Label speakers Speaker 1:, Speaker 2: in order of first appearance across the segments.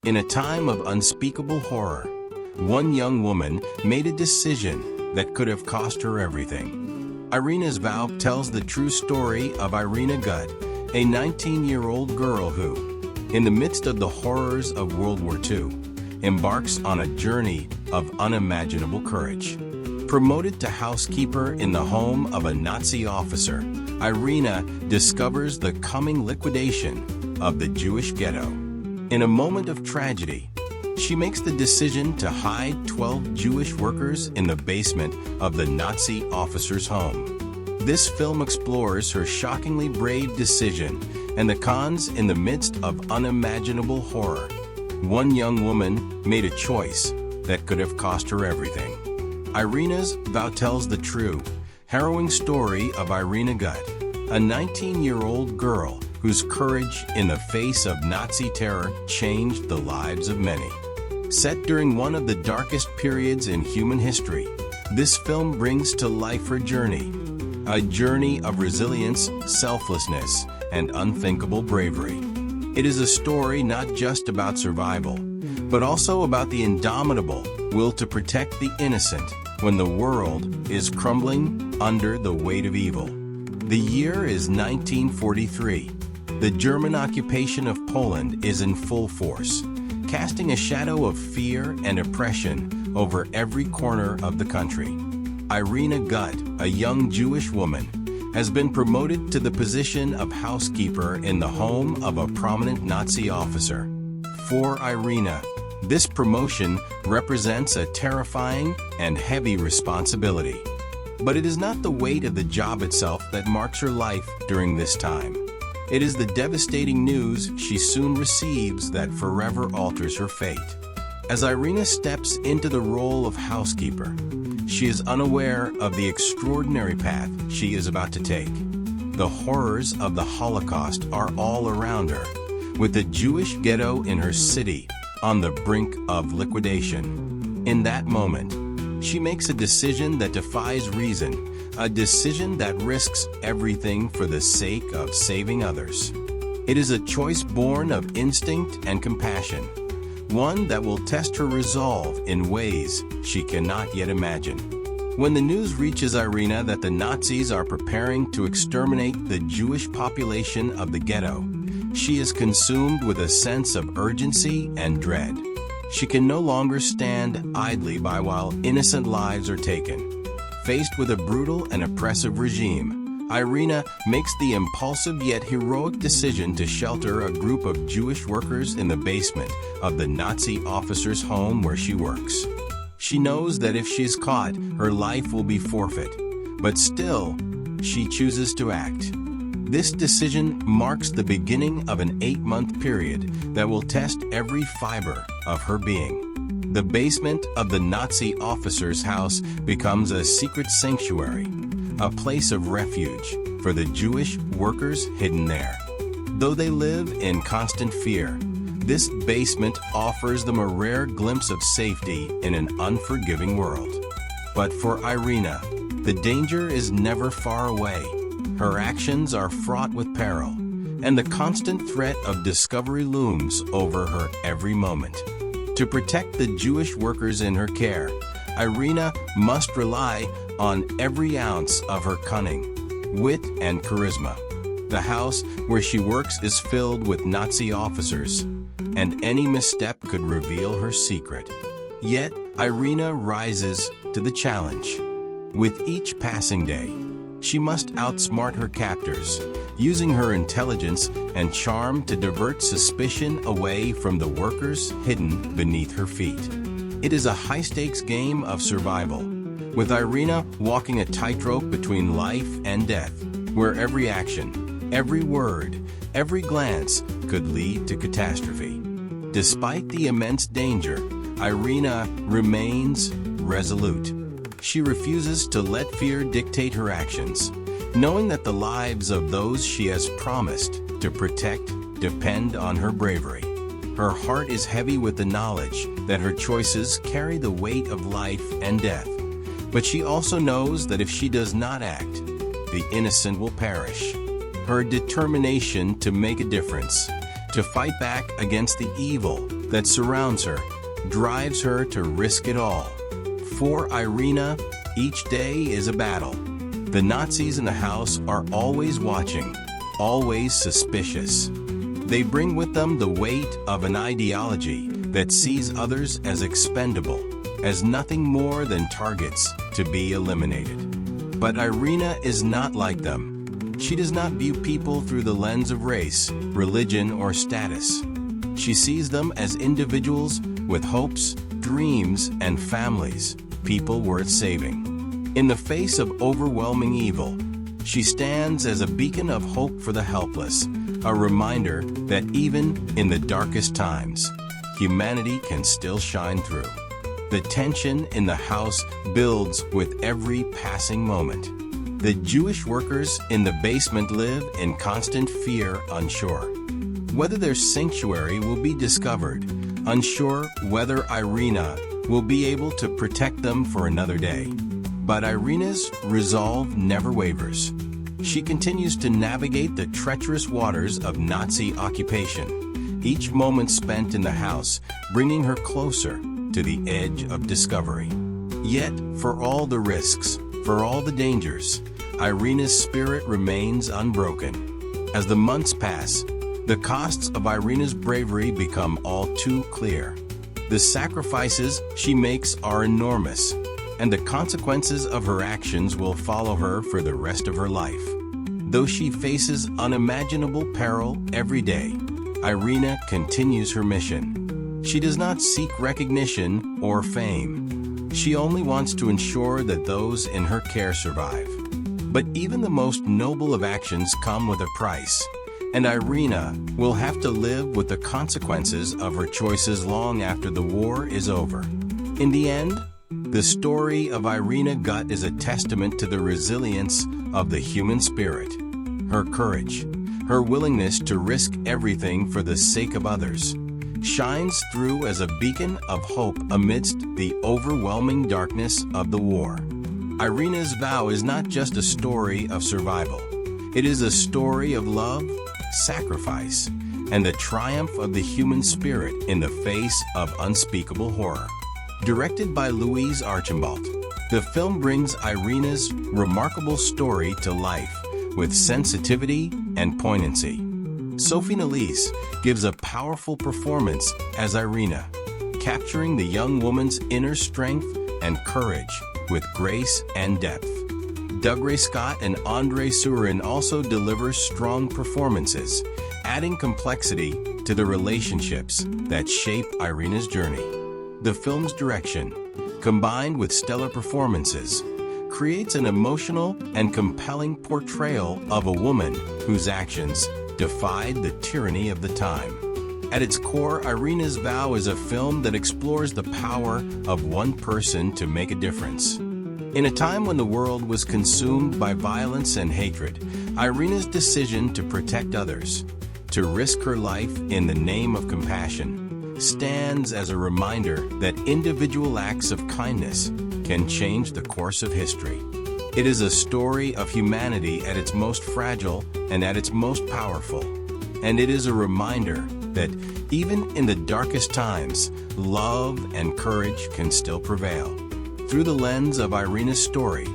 Speaker 1: In a time of unspeakable horror, one young woman made a decision that could have cost her everything. Irena's vow tells the true story of Irena Gut, a 19-year-old girl who, in the midst of the horrors of World War II, embarks on a journey of unimaginable courage. Promoted to housekeeper in the home of a Nazi officer, Irena discovers the coming liquidation of the Jewish ghetto. In a moment of tragedy, she makes the decision to hide 12 Jewish workers in the basement of the Nazi officer's home. This film explores her shockingly brave decision and the cons in the midst of unimaginable horror. One young woman made a choice that could have cost her everything. Irena's vow tells the true, harrowing story of Irena Gut, a 19-year-old girl whose courage in the face of Nazi terror changed the lives of many. Set during one of the darkest periods in human history, this film brings to life her journey, a journey of resilience, selflessness, and unthinkable bravery. It is a story not just about survival, but also about the indomitable will to protect the innocent when the world is crumbling under the weight of evil. The year is 1943. The German occupation of Poland is in full force, casting a shadow of fear and oppression over every corner of the country. Irena Gut, a young Jewish woman, has been promoted to the position of housekeeper in the home of a prominent Nazi officer. For Irena, this promotion represents a terrifying and heavy responsibility. But it is not the weight of the job itself that marks her life during this time. It is the devastating news she soon receives that forever alters her fate. As Irena steps into the role of housekeeper, she is unaware of the extraordinary path she is about to take. The horrors of the Holocaust are all around her, with the Jewish ghetto in her city on the brink of liquidation. In that moment, she makes a decision that defies reason, a decision that risks everything for the sake of saving others. It is a choice born of instinct and compassion, one that will test her resolve in ways she cannot yet imagine. When the news reaches Irena that the Nazis are preparing to exterminate the Jewish population of the ghetto, she is consumed with a sense of urgency and dread. She can no longer stand idly by while innocent lives are taken. Faced with a brutal and oppressive regime, Irena makes the impulsive yet heroic decision to shelter a group of Jewish workers in the basement of the Nazi officer's home where she works. She knows that if she is caught, her life will be forfeit, but still, she chooses to act. This decision marks the beginning of an 8-month period that will test every fiber of her being. The basement of the Nazi officer's house becomes a secret sanctuary, a place of refuge for the Jewish workers hidden there. Though they live in constant fear, this basement offers them a rare glimpse of safety in an unforgiving world. But for Irena, the danger is never far away. Her actions are fraught with peril, and the constant threat of discovery looms over her every moment. To protect the Jewish workers in her care, Irena must rely on every ounce of her cunning, wit, and charisma. The house where she works is filled with Nazi officers, and any misstep could reveal her secret. Yet, Irena rises to the challenge. With each passing day, she must outsmart her captors, using her intelligence and charm to divert suspicion away from the workers hidden beneath her feet. It is a high-stakes game of survival, with Irena walking a tightrope between life and death, where every action, every word, every glance could lead to catastrophe. Despite the immense danger, Irena remains resolute. She refuses to let fear dictate her actions, knowing that the lives of those she has promised to protect depend on her bravery. Her heart is heavy with the knowledge that her choices carry the weight of life and death. But she also knows that if she does not act, the innocent will perish. Her determination to make a difference, to fight back against the evil that surrounds her drives her to risk it all. For Irena, each day is a battle. The Nazis in the house are always watching, always suspicious. They bring with them the weight of an ideology that sees others as expendable, as nothing more than targets to be eliminated. But Irena is not like them. She does not view people through the lens of race, religion, or status. She sees them as individuals with hopes, dreams, and families, people worth saving. In the face of overwhelming evil, she stands as a beacon of hope for the helpless, a reminder that even in the darkest times, humanity can still shine through. The tension in the house builds with every passing moment. The Jewish workers in the basement live in constant fear, unsure whether their sanctuary will be discovered, unsure whether Irena will be able to protect them for another day. But Irena's resolve never wavers. She continues to navigate the treacherous waters of Nazi occupation, each moment spent in the house bringing her closer to the edge of discovery. Yet, for all the risks, for all the dangers, Irena's spirit remains unbroken. As the months pass, the costs of Irena's bravery become all too clear. The sacrifices she makes are enormous, and the consequences of her actions will follow her for the rest of her life. Though she faces unimaginable peril every day, Irena continues her mission. She does not seek recognition or fame. She only wants to ensure that those in her care survive. But even the most noble of actions come with a price, and Irena will have to live with the consequences of her choices long after the war is over. In the end, the story of Irena Gut is a testament to the resilience of the human spirit, her courage, her willingness to risk everything for the sake of others, shines through as a beacon of hope amidst the overwhelming darkness of the war. Irena's vow is not just a story of survival. It is a story of love, sacrifice, and the triumph of the human spirit in the face of unspeakable horror. Directed by Louise Archambault, the film brings Irena's remarkable story to life with sensitivity and poignancy. Sophie Nélisse gives a powerful performance as Irena, capturing the young woman's inner strength and courage with grace and depth. Dougray Scott and Andre Surin also deliver strong performances, adding complexity to the relationships that shape Irena's journey. The film's direction, combined with stellar performances, creates an emotional and compelling portrayal of a woman whose actions defied the tyranny of the time. At its core, Irena's Vow is a film that explores the power of one person to make a difference. In a time when the world was consumed by violence and hatred, Irena's decision to protect others, to risk her life in the name of compassion, stands as a reminder that individual acts of kindness can change the course of history. It is a story of humanity at its most fragile and at its most powerful. And it is a reminder that even in the darkest times, love and courage can still prevail. Through the lens of Irena's story,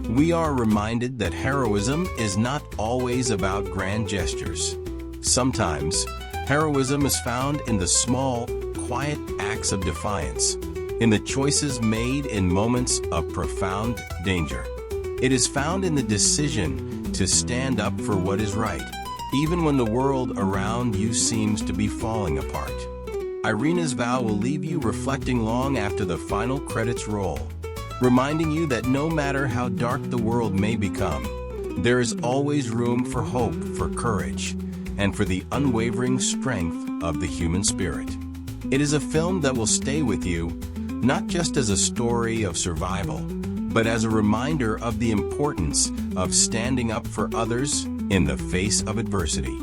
Speaker 1: we are reminded that heroism is not always about grand gestures. Sometimes, heroism is found in the small, quiet acts of defiance, in the choices made in moments of profound danger. It is found in the decision to stand up for what is right, even when the world around you seems to be falling apart. Irena's Vow will leave you reflecting long after the final credits roll, reminding you that no matter how dark the world may become, there is always room for hope, for courage, and for the unwavering strength of the human spirit. It is a film that will stay with you, not just as a story of survival, but as a reminder of the importance of standing up for others in the face of adversity.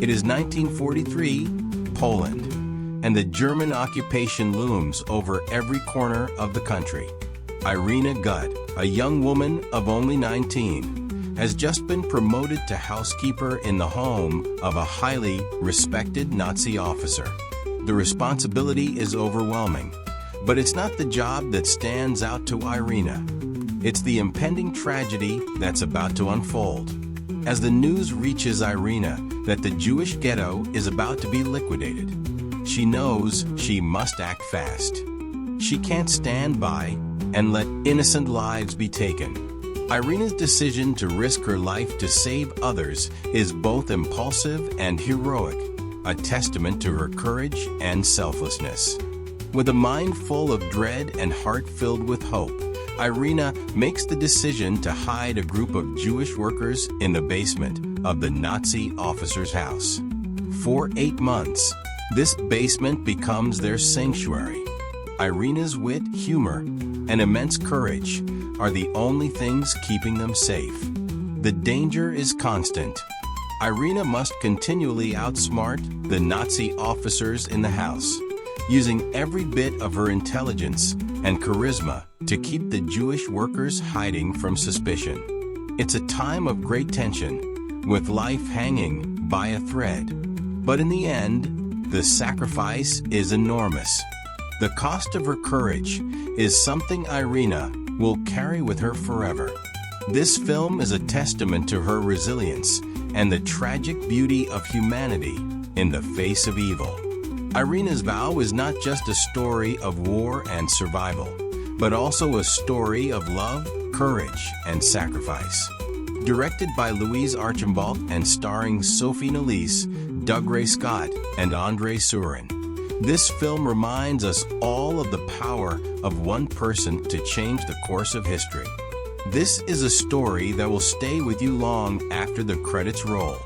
Speaker 1: It is 1943, Poland, and the German occupation looms over every corner of the country. Irena Gut, a young woman of only 19, has just been promoted to housekeeper in the home of a highly respected Nazi officer. The responsibility is overwhelming, but it's not the job that stands out to Irena. It's the impending tragedy that's about to unfold. As the news reaches Irena that the Jewish ghetto is about to be liquidated, she knows she must act fast. She can't stand by and let innocent lives be taken. Irena's decision to risk her life to save others is both impulsive and heroic, a testament to her courage and selflessness. With a mind full of dread and heart filled with hope, Irena makes the decision to hide a group of Jewish workers in the basement of the Nazi officer's house. For 8 months, this basement becomes their sanctuary. Irena's wit, humor, and immense courage are the only things keeping them safe. The danger is constant. Irena must continually outsmart the Nazi officers in the house, using every bit of her intelligence and charisma to keep the Jewish workers hiding from suspicion. It's a time of great tension, with life hanging by a thread. But in the end, the sacrifice is enormous. The cost of her courage is something Irena will carry with her forever. This film is a testament to her resilience and the tragic beauty of humanity in the face of evil. Irena's Vow is not just a story of war and survival, but also a story of love, courage, and sacrifice. Directed by Louise Archambault and starring Sophie Nélisse, Doug Ray Scott, and Andre Surin, this film reminds us all of the power of one person to change the course of history. This is a story that will stay with you long after the credits roll.